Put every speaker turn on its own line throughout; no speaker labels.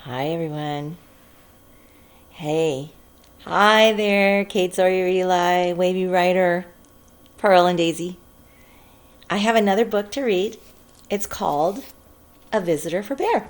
Hi, everyone. Hey. Hi there, Kate Sawyer Eli, Wavy Writer, Pearl and Daisy. I have another book to read. It's called A Visitor for Bear.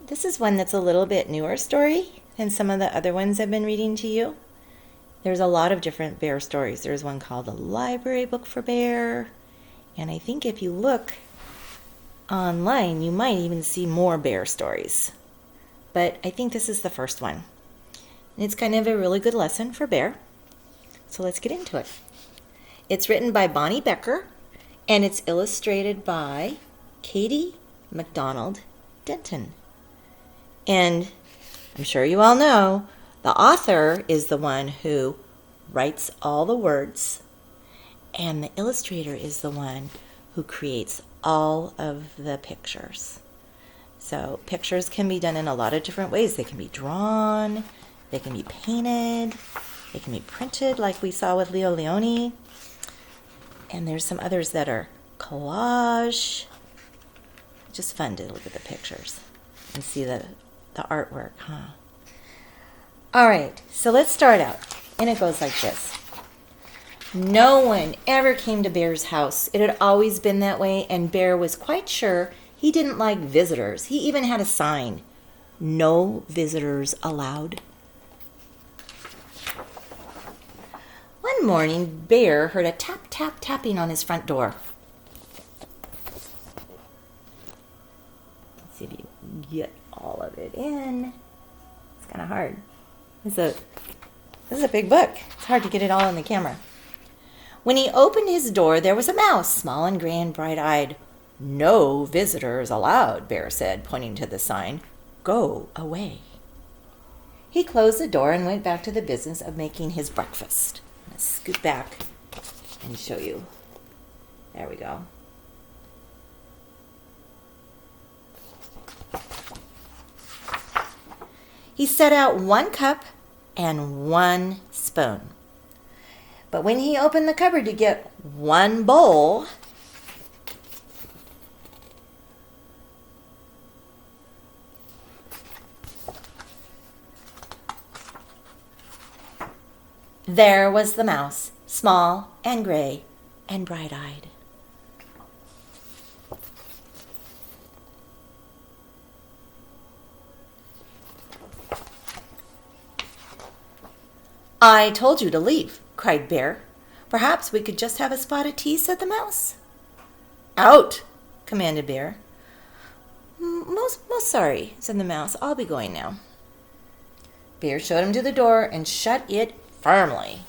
This is one that's a little bit newer story than some of the other ones I've been reading to you. There's a lot of different bear stories. There's one called A Library Book for Bear. And I think if you look online, you might even see more bear stories. But I think this is the first one. And it's kind of a really good lesson for bear. So let's get into it. It's written by Bonnie Becker, and it's illustrated by Katie MacDonald Denton. And I'm sure you all know, the author is the one who writes all the words, and the illustrator is the one who creates all of the pictures. So pictures can be done in a lot of different ways. They can be drawn, they can be painted, they can be printed like we saw with Leo Leone. And there's some others that are collage. Just fun to look at the pictures and see the artwork, huh? All right, so let's start out. And it goes like this. No one ever came to Bear's house. It had always been that way, and Bear was quite sure he didn't like visitors. He even had a sign, "No visitors allowed." One morning, Bear heard a tap, tap, tapping on his front door. Let's see if you can get all of it in. It's kind of hard. This is a big book. It's hard to get it all in the camera. When he opened his door, there was a mouse, small and gray and bright-eyed. "No visitors allowed," Bear said, pointing to the sign. "Go away." He closed the door and went back to the business of making his breakfast. Let's scoot back and show you. There we go. He set out 1 cup and 1 spoon. But when he opened the cupboard to get 1 bowl, there was the mouse, small and gray and bright-eyed. "I told you to leave," cried Bear. "Perhaps we could just have a spot of tea," said the mouse. "Out!" commanded Bear. Most sorry," said the mouse. "I'll be going now." Bear showed him to the door and shut it firmly.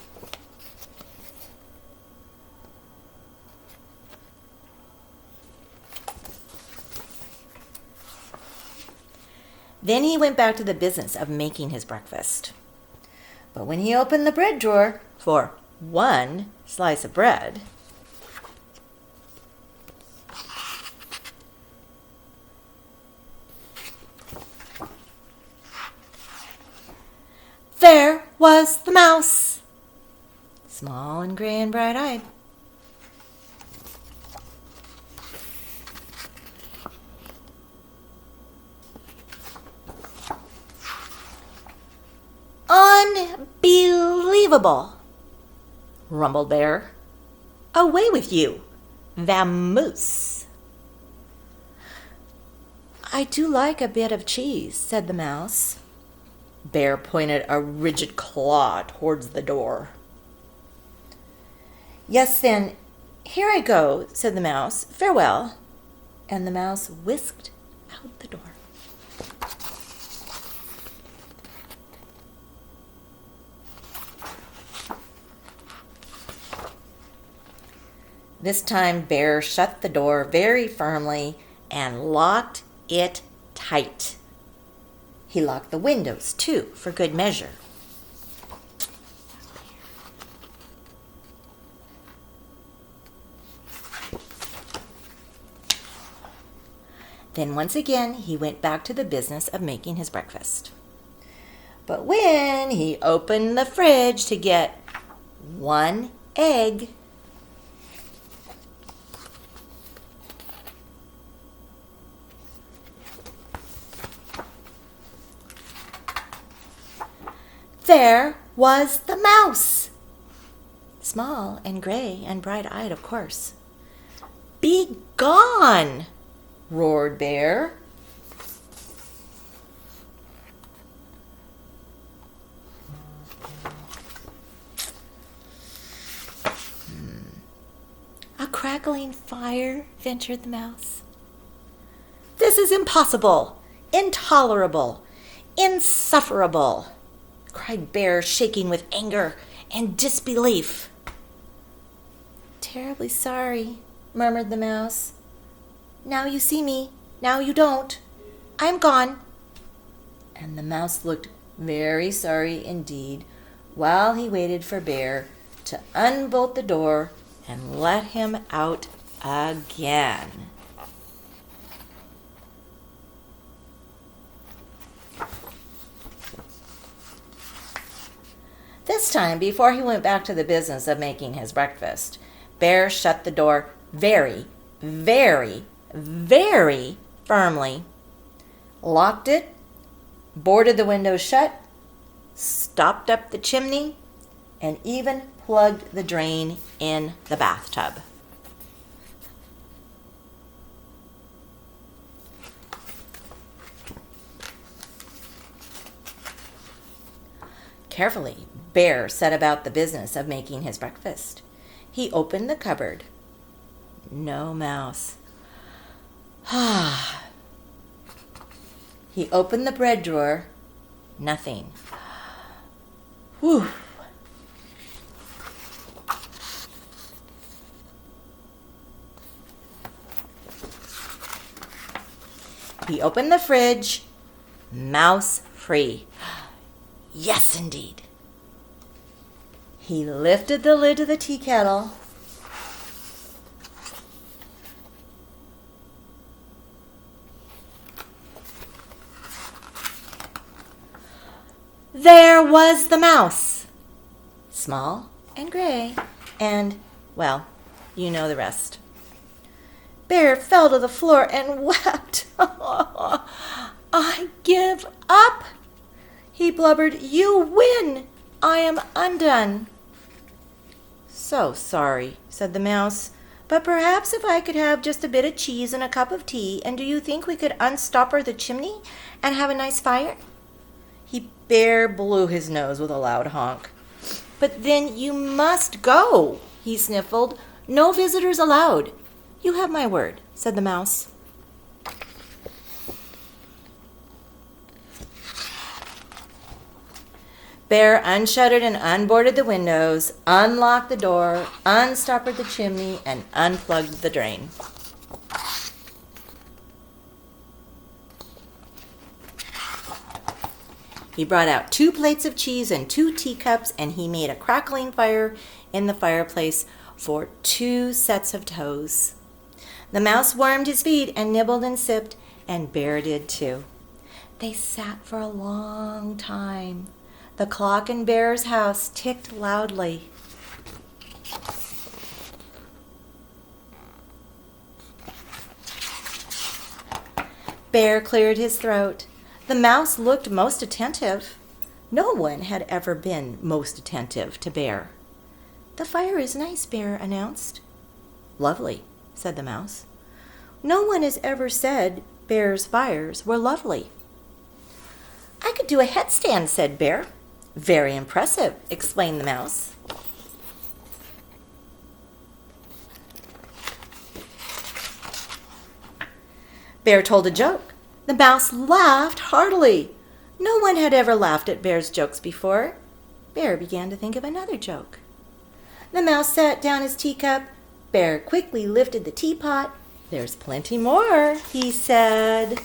Then he went back to the business of making his breakfast. But when he opened the bread drawer for 1 slice of bread, there was the mouse, small and gray and bright-eyed. "Unbelievable," rumbled Bear. "Away with you, vamoose." "I do like a bit of cheese," said the mouse. Bear pointed a rigid claw towards the door. "Yes, then, here I go," said the mouse. "Farewell." And the mouse whisked out the door. This time Bear shut the door very firmly and locked it tight. He locked the windows, too, for good measure. Then once again he went back to the business of making his breakfast. But when he opened the fridge to get 1 egg, there was the mouse. Small and gray and bright-eyed, of course. Be gone, roared Bear. A crackling fire, ventured the mouse. This is impossible, intolerable, insufferable, cried Bear, shaking with anger and disbelief. Terribly sorry, murmured the mouse. Now you see me, now you don't. I'm gone. And the mouse looked very sorry indeed while he waited for Bear to unbolt the door and let him out again. This time, before he went back to the business of making his breakfast, Bear shut the door very, very, very firmly, locked it, boarded the window shut, stopped up the chimney, and even plugged the drain in the bathtub. Carefully, Bear set about the business of making his breakfast. He opened the cupboard. No mouse. He opened the bread drawer. Nothing. Whew. He opened the fridge. Mouse free. Yes, indeed. He lifted the lid of the tea kettle. There was the mouse. Small and gray and, well, you know the rest. Bear fell to the floor and wept. I give up, he blubbered. You win. I am undone. So sorry, said the mouse, but perhaps if I could have just a bit of cheese and a cup of tea, and do you think we could unstopper the chimney and have a nice fire? He bare blew his nose with a loud honk. But then you must go, he sniffled. No visitors allowed. You have my word, said the mouse. Bear unshuttered and unboarded the windows, unlocked the door, unstoppered the chimney, and unplugged the drain. He brought out 2 plates of cheese and 2 teacups, and he made a crackling fire in the fireplace for 2 sets of toes. The mouse warmed his feet and nibbled and sipped, and Bear did too. They sat for a long time. The clock in Bear's house ticked loudly. Bear cleared his throat. The mouse looked most attentive. No one had ever been most attentive to Bear. The fire is nice, Bear announced. Lovely, said the mouse. No one has ever said Bear's fires were lovely. I could do a headstand, said Bear. Very impressive, explained the mouse. Bear told a joke. The mouse laughed heartily. No one had ever laughed at Bear's jokes before. Bear began to think of another joke. The mouse set down his teacup. Bear quickly lifted the teapot. There's plenty more, he said.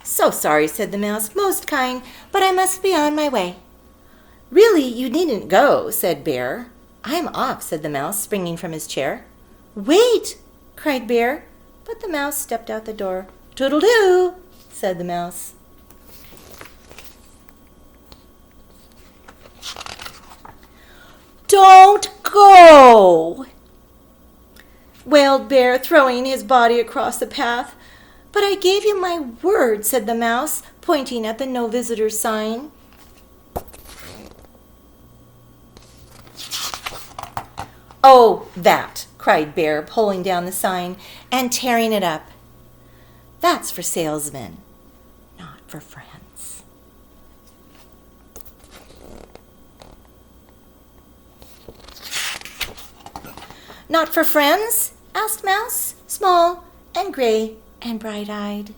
So sorry, said the mouse, most kind, but I must be on my way. Really, you needn't go, said Bear. I'm off, said the mouse, springing from his chair. Wait, cried Bear, but the mouse stepped out the door. Toodle-doo, said the mouse. Don't go, wailed Bear, throwing his body across the path. But I gave you my word, said the mouse, pointing at the no visitors sign. Oh, that, cried Bear, pulling down the sign and tearing it up. That's for salesmen, not for friends. Not for friends? Asked Mouse, small and gray and bright-eyed.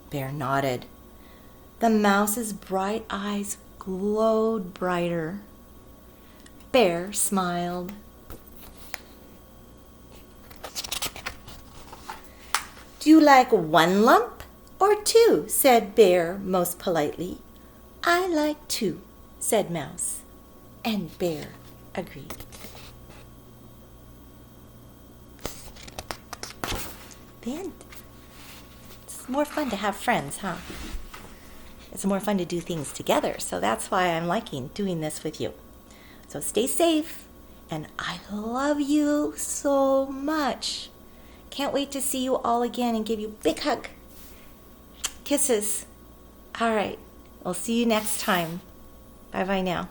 Bear nodded. The mouse's bright eyes glowed brighter. Bear smiled. Do you like one lump or two? Said Bear most politely. I like two, said Mouse, and Bear agreed. The end. It's more fun to have friends, huh? It's more fun to do things together, so that's why I'm liking doing this with you. So stay safe, and I love you so much. Can't wait to see you all again and give you a big hug. Kisses. All right. We'll see you next time. Bye-bye now.